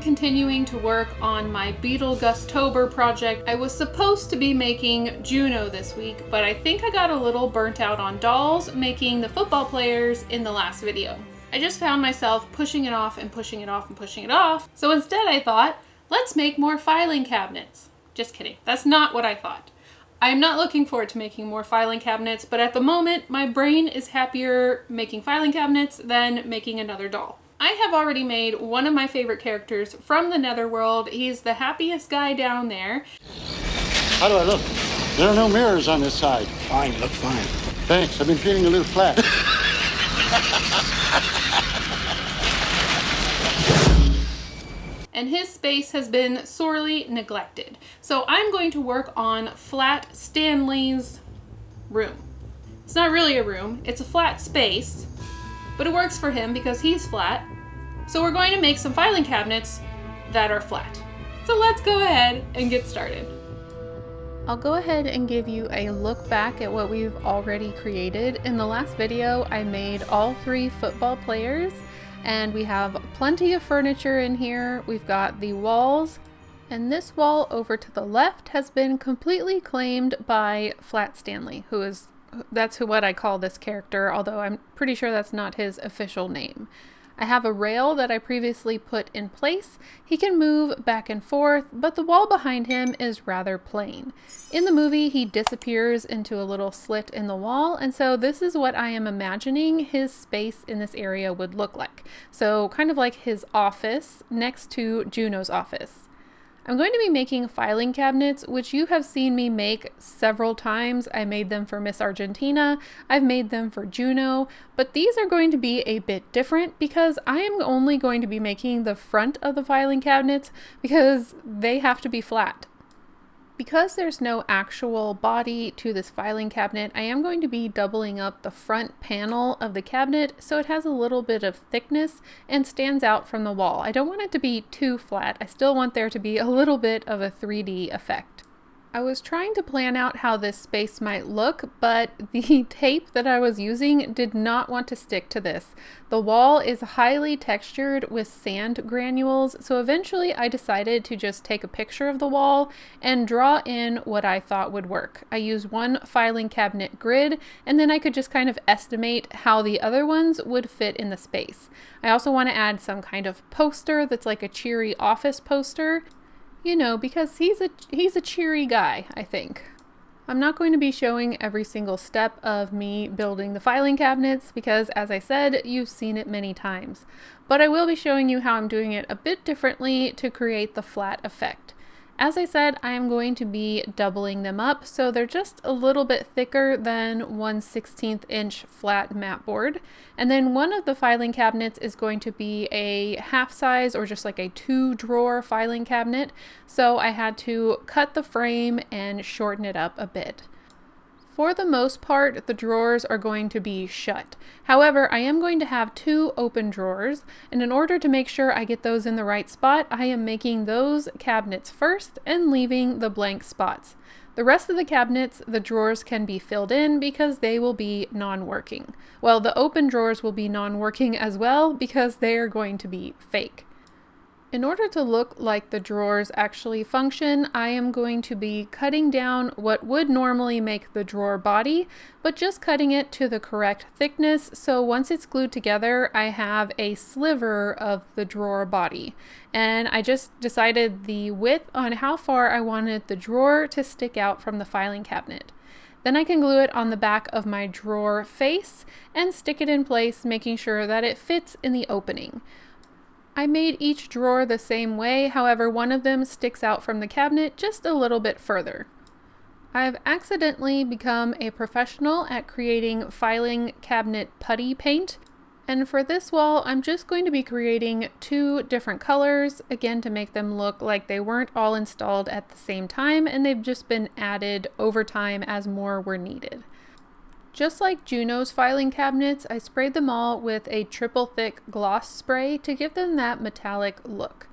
continuing to work on my Beetlejuice project. I was supposed to be making Juno this week, but I think I got a little burnt out on dolls making the football players in the last video. I just found myself pushing it off and pushing it off and pushing it off. So instead I thought, let's make more filing cabinets. Just kidding. That's not what I thought. I'm not looking forward to making more filing cabinets, but at the moment, my brain is happier making filing cabinets than making another doll. I have already made one of my favorite characters from the Netherworld. He's the happiest guy down there. How do I look? There are no mirrors on this side. Fine, you look fine. Thanks, I've been feeling a little flat. And his space has been sorely neglected. So I'm going to work on Flat Stanley's room. It's not really a room, it's a flat space, but it works for him because he's flat. So we're going to make some filing cabinets that are flat. So let's go ahead and get started. I'll go ahead and give you a look back at what we've already created. In the last video, I made all 3 football players. And we have plenty of furniture in here. We've got the walls, and this wall over to the left has been completely claimed by Flat Stanley, that's what I call this character, although I'm pretty sure that's not his official name. I have a rail that I previously put in place. He can move back and forth, but the wall behind him is rather plain. In the movie, he disappears into a little slit in the wall, and so this is what I am imagining his space in this area would look like. So kind of like his office next to Juno's office. I'm going to be making filing cabinets, which you have seen me make several times. I made them for Miss Argentina, I've made them for Juno, but these are going to be a bit different because I am only going to be making the front of the filing cabinets because they have to be flat. Because there's no actual body to this filing cabinet, I am going to be doubling up the front panel of the cabinet so it has a little bit of thickness and stands out from the wall. I don't want it to be too flat. I still want there to be a little bit of a 3D effect. I was trying to plan out how this space might look, but the tape that I was using did not want to stick to this. The wall is highly textured with sand granules, so eventually I decided to just take a picture of the wall and draw in what I thought would work. I used one filing cabinet grid, and then I could just kind of estimate how the other ones would fit in the space. I also want to add some kind of poster that's like a cheery office poster. You know, because he's a cheery guy, I think. I'm not going to be showing every single step of me building the filing cabinets because, as I said, you've seen it many times. But I will be showing you how I'm doing it a bit differently to create the flat effect. As I said, I am going to be doubling them up, so they're just a little bit thicker than 1/16 inch flat mat board. And then one of the filing cabinets is going to be a half size or just like a 2-drawer filing cabinet. So I had to cut the frame and shorten it up a bit. For the most part, the drawers are going to be shut. However, I am going to have 2 open drawers, and in order to make sure I get those in the right spot, I am making those cabinets first and leaving the blank spots. The rest of the cabinets, the drawers can be filled in because they will be non-working. Well, the open drawers will be non-working as well because they are going to be fake. In order to look like the drawers actually function, I am going to be cutting down what would normally make the drawer body, but just cutting it to the correct thickness, so once it's glued together, I have a sliver of the drawer body. And I just decided the width on how far I wanted the drawer to stick out from the filing cabinet. Then I can glue it on the back of my drawer face and stick it in place, making sure that it fits in the opening. I made each drawer the same way, however one of them sticks out from the cabinet just a little bit further. I've accidentally become a professional at creating filing cabinet putty paint, and for this wall I'm just going to be creating 2 different colors, again to make them look like they weren't all installed at the same time and they've just been added over time as more were needed. Just like Juno's filing cabinets, I sprayed them all with a triple thick gloss spray to give them that metallic look.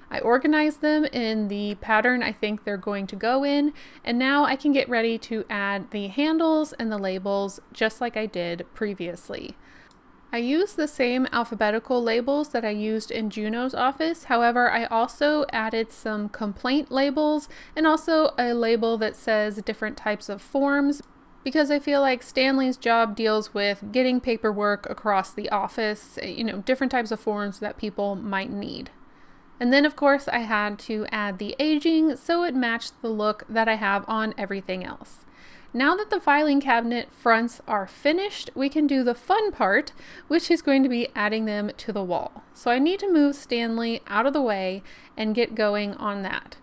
I organized them in the pattern I think they're going to go in, and now I can get ready to add the handles and the labels just like I did previously. I used the same alphabetical labels that I used in Juno's office. However, I also added some complaint labels and also a label that says different types of forms, because I feel like Stanley's job deals with getting paperwork across the office, different types of forms that people might need. And then of course I had to add the aging so it matched the look that I have on everything else. Now that the filing cabinet fronts are finished, we can do the fun part, which is going to be adding them to the wall. So I need to move Stanley out of the way and get going on that.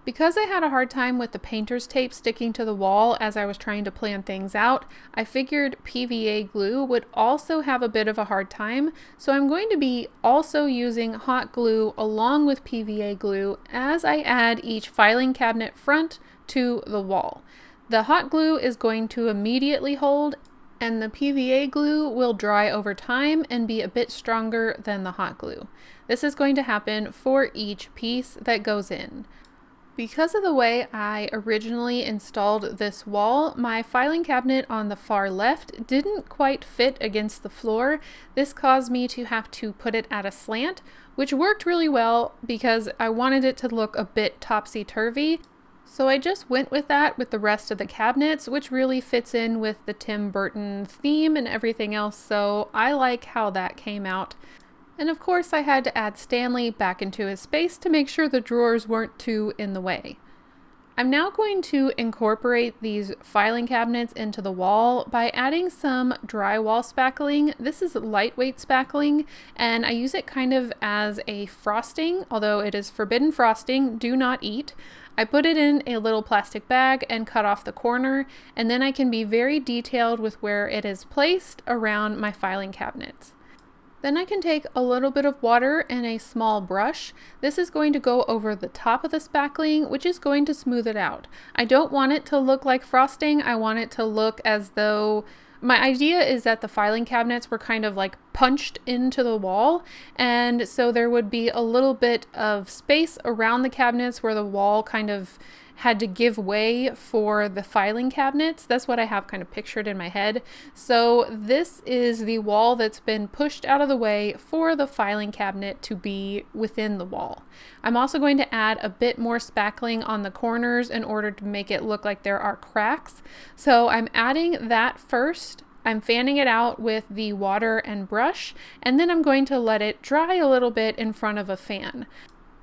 Because I had a hard time with the painter's tape sticking to the wall as I was trying to plan things out, I figured PVA glue would also have a bit of a hard time, so I'm going to be also using hot glue along with PVA glue as I add each filing cabinet front to the wall. The hot glue is going to immediately hold, and the PVA glue will dry over time and be a bit stronger than the hot glue. This is going to happen for each piece that goes in. Because of the way I originally installed this wall, my filing cabinet on the far left didn't quite fit against the floor. This caused me to have to put it at a slant, which worked really well because I wanted it to look a bit topsy-turvy. So I just went with that with the rest of the cabinets, which really fits in with the Tim Burton theme and everything else, so I like how that came out. And of course I had to add Stanley back into his space to make sure the drawers weren't too in the way. I'm now going to incorporate these filing cabinets into the wall by adding some drywall spackling. This is lightweight spackling, and I use it kind of as a frosting, although it is forbidden frosting, do not eat. I put it in a little plastic bag and cut off the corner, and then I can be very detailed with where it is placed around my filing cabinets. Then I can take a little bit of water and a small brush. This is going to go over the top of the spackling, which is going to smooth it out. I don't want it to look like frosting. I want it to look as though my idea is that the filing cabinets were kind of like punched into the wall, and so there would be a little bit of space around the cabinets where the wall kind of had to give way for the filing cabinets. That's what I have kind of pictured in my head. So this is the wall that's been pushed out of the way for the filing cabinet to be within the wall. I'm also going to add a bit more spackling on the corners in order to make it look like there are cracks. So I'm adding that first. I'm fanning it out with the water and brush, and then I'm going to let it dry a little bit in front of a fan.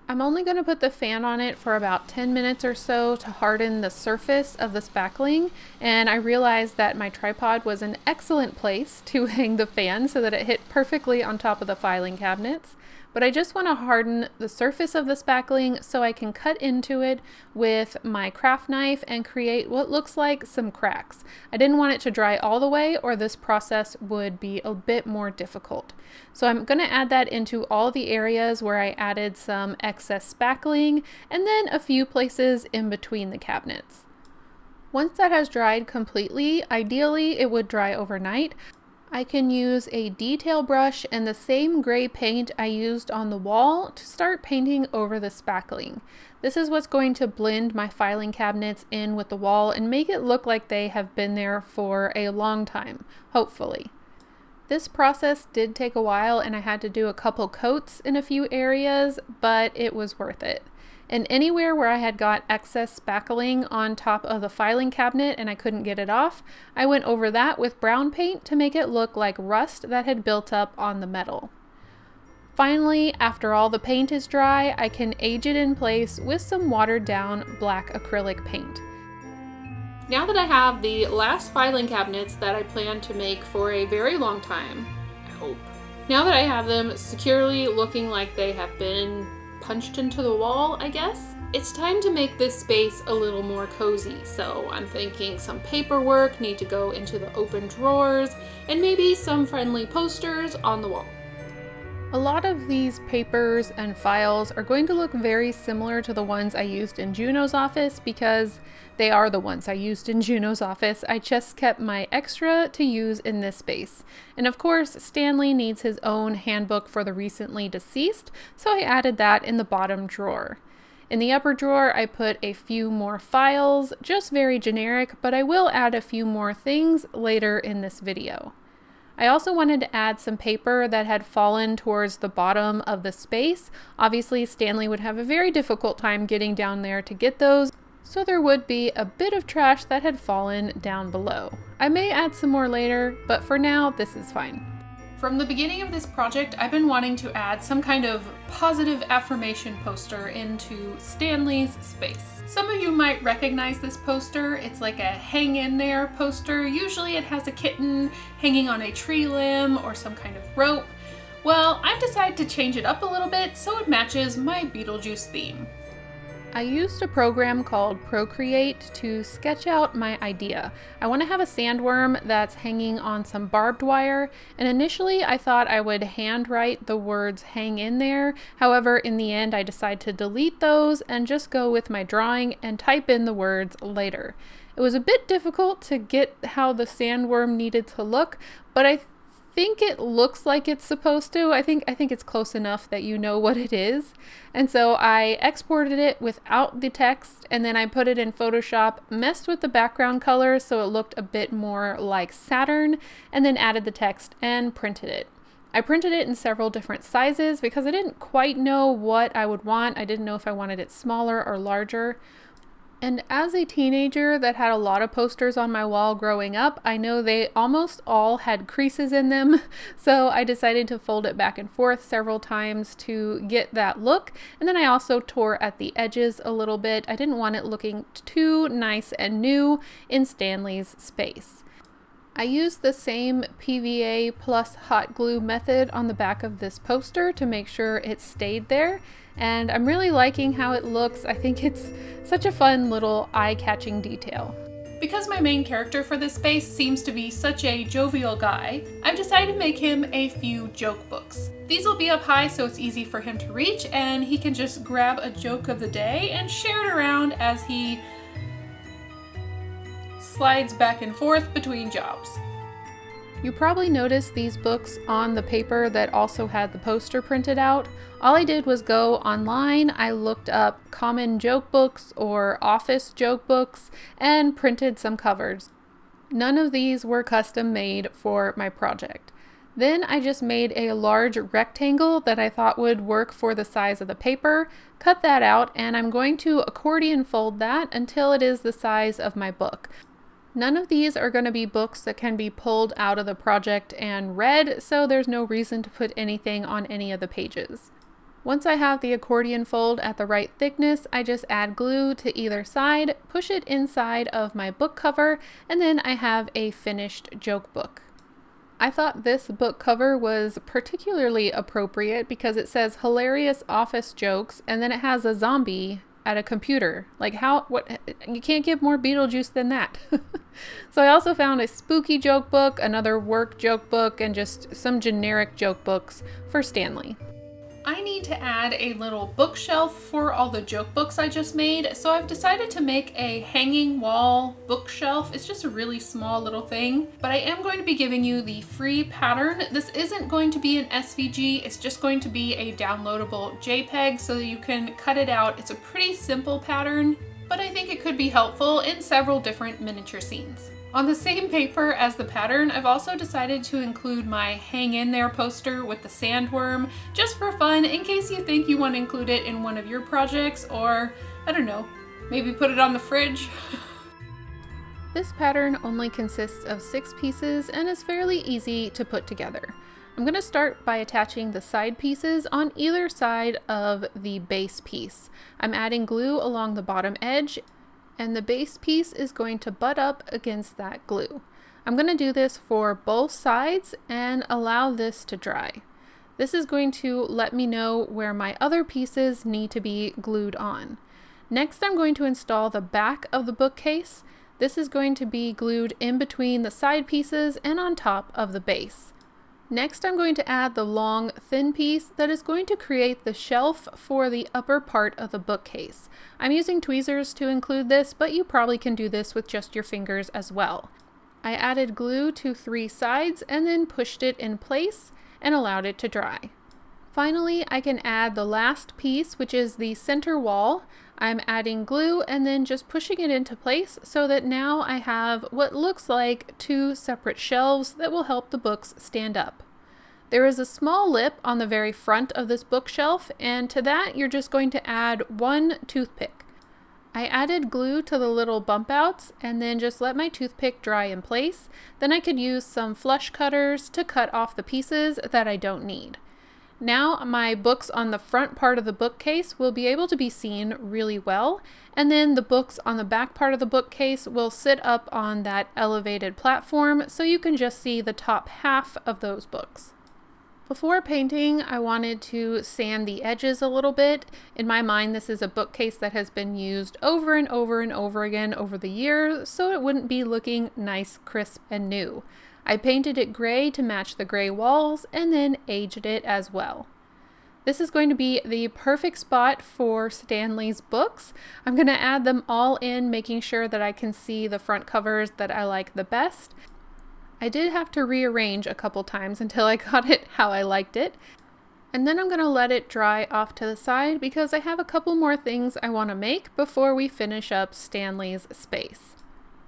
I'm only going to put the fan on it for about 10 minutes or so to harden the surface of the spackling, and I realized that my tripod was an excellent place to hang the fan so that it hit perfectly on top of the filing cabinets. But I just want to harden the surface of the spackling so I can cut into it with my craft knife and create what looks like some cracks. I didn't want it to dry all the way, or this process would be a bit more difficult. So I'm going to add that into all the areas where I added some excess spackling, and then a few places in between the cabinets. Once that has dried completely, ideally it would dry overnight, I can use a detail brush and the same gray paint I used on the wall to start painting over the spackling. This is what's going to blend my filing cabinets in with the wall and make it look like they have been there for a long time, hopefully. This process did take a while and I had to do a couple coats in a few areas, but it was worth it. And anywhere where I had got excess spackling on top of the filing cabinet and I couldn't get it off, I went over that with brown paint to make it look like rust that had built up on the metal. Finally, after all the paint is dry, I can age it in place with some watered down black acrylic paint. Now that I have the last filing cabinets that I plan to make for a very long time, I hope. Now that I have them securely looking like they have been punched into the wall, I guess, it's time to make this space a little more cozy. So I'm thinking some paperwork need to go into the open drawers and maybe some friendly posters on the wall. A lot of these papers and files are going to look very similar to the ones I used in Juno's office because they are the ones I used in Juno's office. I just kept my extra to use in this space. And of course, Stanley needs his own handbook for the recently deceased, so I added that in the bottom drawer. In the upper drawer, I put a few more files, just very generic, but I will add a few more things later in this video. I also wanted to add some paper that had fallen towards the bottom of the space. Obviously, Stanley would have a very difficult time getting down there to get those, so there would be a bit of trash that had fallen down below. I may add some more later, but for now, this is fine. From the beginning of this project, I've been wanting to add some kind of positive affirmation poster into Stanley's space. Some of you might recognize this poster. It's like a hang in there poster. Usually it has a kitten hanging on a tree limb or some kind of rope. Well, I've decided to change it up a little bit so it matches my Beetlejuice theme. I used a program called Procreate to sketch out my idea. I want to have a sandworm that's hanging on some barbed wire, and initially I thought I would handwrite the words hang in there. However, in the end I decided to delete those and just go with my drawing and type in the words later. It was a bit difficult to get how the sandworm needed to look, but I think it looks like it's supposed to. I think it's close enough that you know what it is. And so I exported it without the text, and then I put it in Photoshop, messed with the background color so it looked a bit more like Saturn, and then added the text and printed it. I printed it in several different sizes because I didn't quite know what I would want. I didn't know if I wanted it smaller or larger. And as a teenager that had a lot of posters on my wall growing up, I know they almost all had creases in them. So I decided to fold it back and forth several times to get that look. And then I also tore at the edges a little bit. I didn't want it looking too nice and new in Stanley's space. I used the same PVA plus hot glue method on the back of this poster to make sure it stayed there. And I'm really liking how it looks. I think it's such a fun little eye-catching detail. Because my main character for this space seems to be such a jovial guy, I've decided to make him a few joke books. These will be up high so it's easy for him to reach, and he can just grab a joke of the day and share it around as he slides back and forth between jobs. You probably noticed these books on the paper that also had the poster printed out. All I did was go online, I looked up common joke books or office joke books and printed some covers. None of these were custom made for my project. Then I just made a large rectangle that I thought would work for the size of the paper, cut that out, and I'm going to accordion fold that until it is the size of my book. None of these are going to be books that can be pulled out of the project and read, so there's no reason to put anything on any of the pages. Once I have the accordion fold at the right thickness, I just add glue to either side, push it inside of my book cover, and then I have a finished joke book. I thought this book cover was particularly appropriate because it says hilarious office jokes, and then it has a zombie at a computer. Like you can't get more Beetlejuice than that. So I also found a spooky joke book, another work joke book, and just some generic joke books for Stanley. I need to add a little bookshelf for all the joke books I just made, so I've decided to make a hanging wall bookshelf. It's just a really small little thing, but I am going to be giving you the free pattern. This isn't going to be an SVG, it's just going to be a downloadable JPEG so that you can cut it out. It's a pretty simple pattern, but I think it could be helpful in several different miniature scenes. On the same paper as the pattern, I've also decided to include my hang in there poster with the sandworm, just for fun, in case you think you want to include it in one of your projects, or, I don't know, maybe put it on the fridge. This pattern only consists of 6 pieces and is fairly easy to put together. I'm going to start by attaching the side pieces on either side of the base piece. I'm adding glue along the bottom edge, and the base piece is going to butt up against that glue. I'm going to do this for both sides and allow this to dry. This is going to let me know where my other pieces need to be glued on. Next, I'm going to install the back of the bookcase. This is going to be glued in between the side pieces and on top of the base. Next, I'm going to add the long, thin piece that is going to create the shelf for the upper part of the bookcase. I'm using tweezers to include this, but you probably can do this with just your fingers as well. I added glue to 3 sides and then pushed it in place and allowed it to dry. Finally, I can add the last piece, which is the center wall. I'm adding glue and then just pushing it into place so that now I have what looks like two separate shelves that will help the books stand up. There is a small lip on the very front of this bookshelf, and to that you're just going to add one toothpick. I added glue to the little bump outs and then just let my toothpick dry in place. Then I could use some flush cutters to cut off the pieces that I don't need. Now my books on the front part of the bookcase will be able to be seen really well, and then the books on the back part of the bookcase will sit up on that elevated platform so you can just see the top half of those books. Before painting, I wanted to sand the edges a little bit. In my mind, this is a bookcase that has been used over and over and over again over the years, so it wouldn't be looking nice, crisp, and new. I painted it gray to match the gray walls and then aged it as well. This is going to be the perfect spot for Stanley's books. I'm going to add them all in, making sure that I can see the front covers that I like the best. I did have to rearrange a couple times until I got it how I liked it. And then I'm going to let it dry off to the side because I have a couple more things I want to make before we finish up Stanley's space.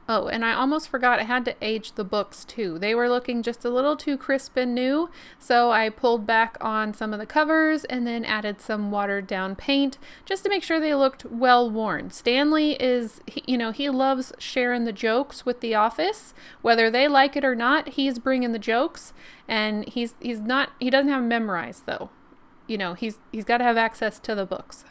Oh, and I almost forgot I had to age the books too. They were looking just a little too crisp and new, so I pulled back on some of the covers and then added some watered down paint just to make sure they looked well worn. Stanley is, he loves sharing the jokes with the office. Whether they like it or not, he's bringing the jokes, and he doesn't have them memorized though. He's got to have access to the books.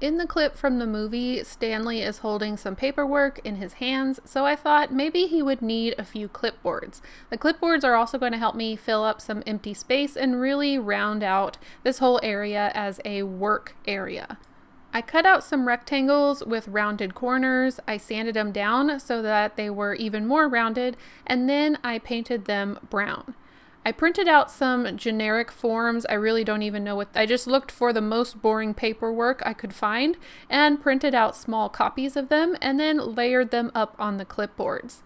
In the clip from the movie, Stanley is holding some paperwork in his hands, so I thought maybe he would need a few clipboards. The clipboards are also going to help me fill up some empty space and really round out this whole area as a work area. I cut out some rectangles with rounded corners. I sanded them down so that they were even more rounded, and then I painted them brown. I printed out some generic forms. I really don't even know I just looked for the most boring paperwork I could find and printed out small copies of them and then layered them up on the clipboards.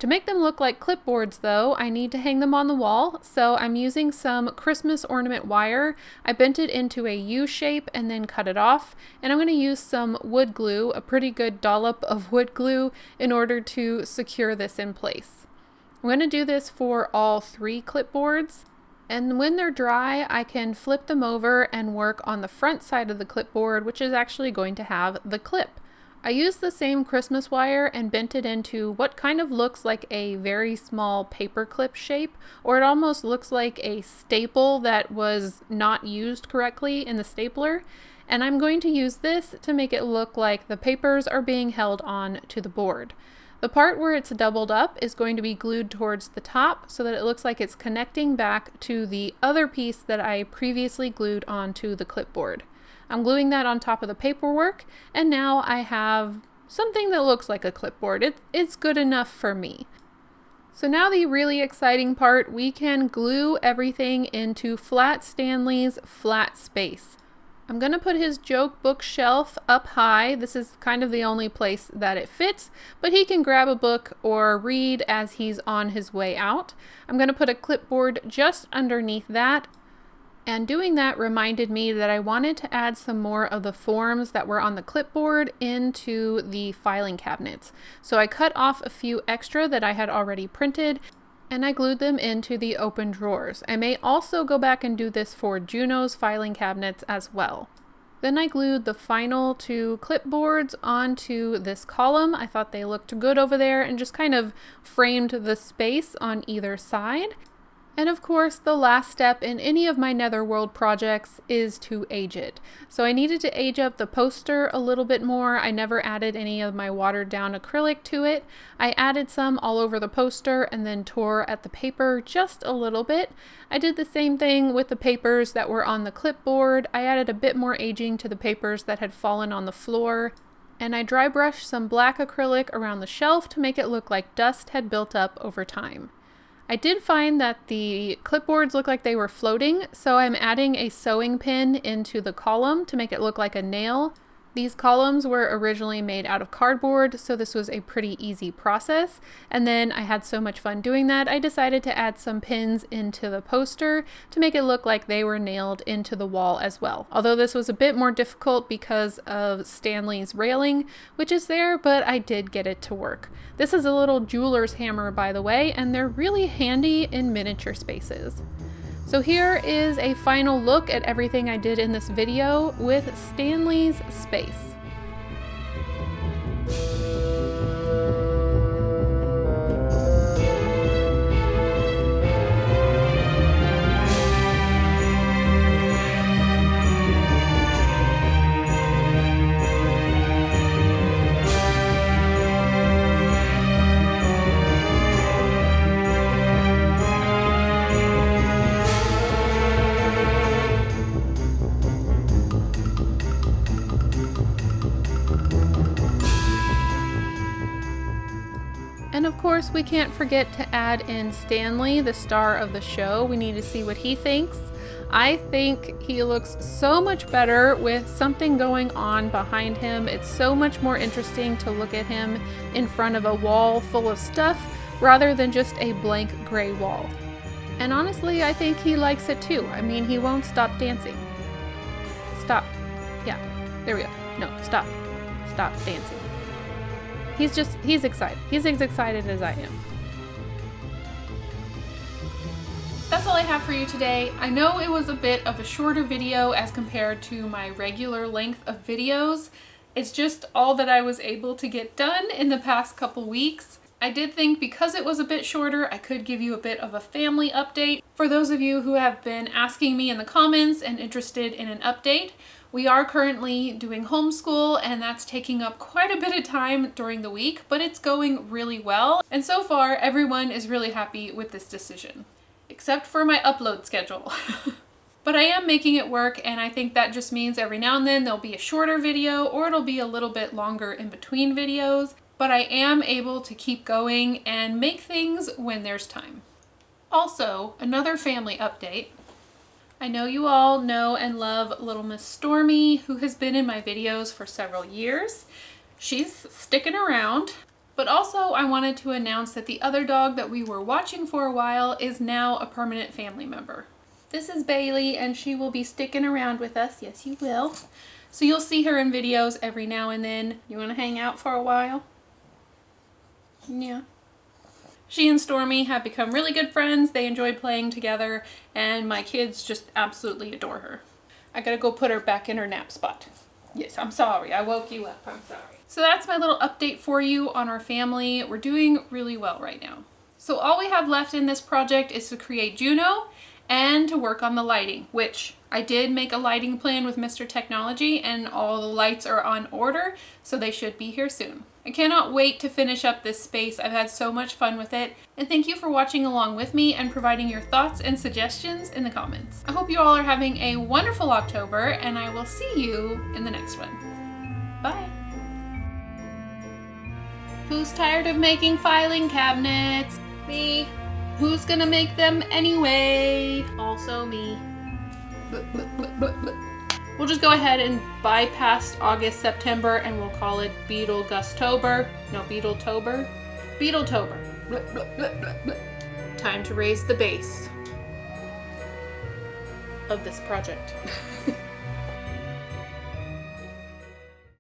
To make them look like clipboards though, I need to hang them on the wall, so I'm using some Christmas ornament wire. I bent it into a U shape and then cut it off, and I'm going to use some wood glue, a pretty good dollop of wood glue, in order to secure this in place. I'm going to do this for all three clipboards, and when they're dry, I can flip them over and work on the front side of the clipboard, which is actually going to have the clip. I used the same Christmas wire and bent it into what kind of looks like a very small paper clip shape, or it almost looks like a staple that was not used correctly in the stapler. And I'm going to use this to make it look like the papers are being held on to the board. The part where it's doubled up is going to be glued towards the top so that it looks like it's connecting back to the other piece that I previously glued onto the clipboard. I'm gluing that on top of the paperwork, and now I have something that looks like a clipboard. It's good enough for me. So now the really exciting part, we can glue everything into Flat Stanley's flat space. I'm going to put his joke bookshelf up high. This is kind of the only place that it fits, but he can grab a book or read as he's on his way out. I'm going to put a clipboard just underneath that. And doing that reminded me that I wanted to add some more of the forms that were on the clipboard into the filing cabinets. So I cut off a few extra that I had already printed, and I glued them into the open drawers. I may also go back and do this for Juno's filing cabinets as well. Then I glued the final two clipboards onto this column. I thought they looked good over there and just kind of framed the space on either side. And of course, the last step in any of my Netherworld projects is to age it. So I needed to age up the poster a little bit more. I never added any of my watered down acrylic to it. I added some all over the poster and then tore at the paper just a little bit. I did the same thing with the papers that were on the clipboard. I added a bit more aging to the papers that had fallen on the floor. And I dry brushed some black acrylic around the shelf to make it look like dust had built up over time. I did find that the clipboards look like they were floating, so I'm adding a sewing pin into the column to make it look like a nail. These columns were originally made out of cardboard, so this was a pretty easy process. And then I had so much fun doing that, I decided to add some pins into the poster to make it look like they were nailed into the wall as well. Although this was a bit more difficult because of Stanley's railing, which is there, but I did get it to work. This is a little jeweler's hammer, by the way, and they're really handy in miniature spaces. So here is a final look at everything I did in this video with Stanley's space. And of course, we can't forget to add in Stanley, the star of the show. We need to see what he thinks. I think he looks so much better with something going on behind him. It's so much more interesting to look at him in front of a wall full of stuff rather than just a blank gray wall. And honestly, I think he likes it too. I mean, he won't stop dancing. Stop. Yeah, there we go. No, stop. Stop dancing. He's excited. He's as excited as I am. That's all I have for you today. I know it was a bit of a shorter video as compared to my regular length of videos. It's just all that I was able to get done in the past couple weeks. I did think because it was a bit shorter, I could give you a bit of a family update. For those of you who have been asking me in the comments and interested in an update, we are currently doing homeschool, and that's taking up quite a bit of time during the week, but it's going really well. And so far, everyone is really happy with this decision, except for my upload schedule. But I am making it work, and I think that just means every now and then there'll be a shorter video, or it'll be a little bit longer in between videos. But I am able to keep going and make things when there's time. Also, another family update. I know you all know and love little Miss Stormy, who has been in my videos for several years. She's sticking around. But also I wanted to announce that the other dog that we were watching for a while is now a permanent family member. This is Bailey, and she will be sticking around with us. Yes, you will. So you'll see her in videos every now and then. You want to hang out for a while? Yeah. She and Stormy have become really good friends. They enjoy playing together, and my kids just absolutely adore her. I gotta go put her back in her nap spot. Yes, I'm sorry. I woke you up. I'm sorry. So that's my little update for you on our family. We're doing really well right now. So all we have left in this project is to create Juno and to work on the lighting, which I did make a lighting plan with Mr. Technology, and all the lights are on order, so they should be here soon. I cannot wait to finish up this space. I've had so much fun with it, and thank you for watching along with me and providing your thoughts and suggestions in the comments. I hope you all are having a wonderful October, and I will see you in the next one. Bye! Who's tired of making filing cabinets? Me. Who's gonna make them anyway? Also me. We'll just go ahead and bypass August, September, and we'll call it Beetlejuice-tober. No, Beetletober. Beetletober. Time to raise the base of this project.